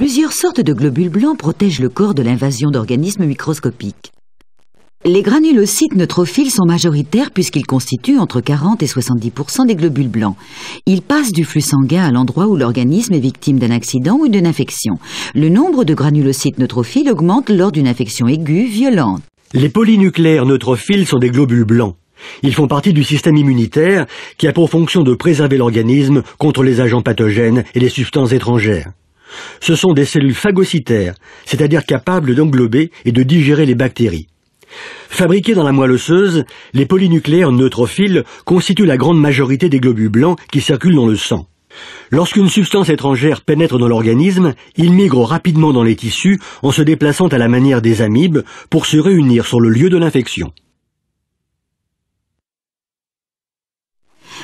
Plusieurs sortes de globules blancs protègent le corps de l'invasion d'organismes microscopiques. Les granulocytes neutrophiles sont majoritaires puisqu'ils constituent entre 40 et 70% des globules blancs. Ils passent du flux sanguin à l'endroit où l'organisme est victime d'un accident ou d'une infection. Le nombre de granulocytes neutrophiles augmente lors d'une infection aiguë violente. Les polynucléaires neutrophiles sont des globules blancs. Ils font partie du système immunitaire qui a pour fonction de préserver l'organisme contre les agents pathogènes et les substances étrangères. Ce sont des cellules phagocytaires, c'est-à-dire capables d'englober et de digérer les bactéries. Fabriqués dans la moelle osseuse, les polynucléaires neutrophiles constituent la grande majorité des globules blancs qui circulent dans le sang. Lorsqu'une substance étrangère pénètre dans l'organisme, ils migrent rapidement dans les tissus en se déplaçant à la manière des amibes pour se réunir sur le lieu de l'infection.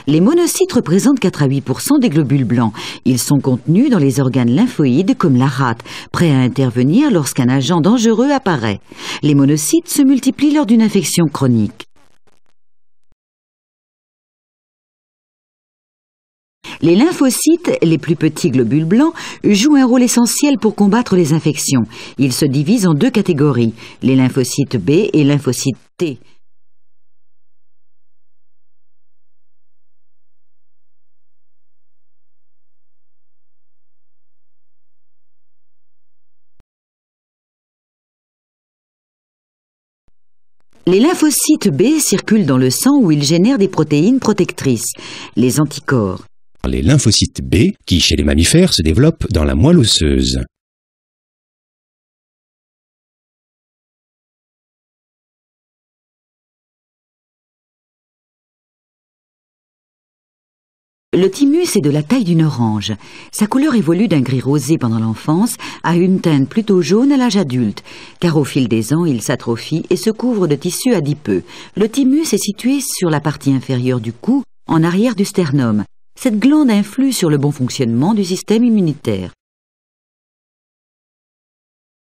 Les monocytes représentent 4 à 8% des globules blancs. Ils sont contenus dans les organes lymphoïdes comme la rate, prêts à intervenir lorsqu'un agent dangereux apparaît. Les monocytes se multiplient lors d'une infection chronique. Les lymphocytes, les plus petits globules blancs, jouent un rôle essentiel pour combattre les infections. Ils se divisent en deux catégories, les lymphocytes B et lymphocytes T. Les lymphocytes B circulent dans le sang où ils génèrent des protéines protectrices, les anticorps. Les lymphocytes B, qui chez les mammifères se développent dans la moelle osseuse. Le thymus est de la taille d'une orange. Sa couleur évolue d'un gris rosé pendant l'enfance à une teinte plutôt jaune à l'âge adulte, car au fil des ans, il s'atrophie et se couvre de tissu adipeux. Le thymus est situé sur la partie inférieure du cou, en arrière du sternum. Cette glande influe sur le bon fonctionnement du système immunitaire.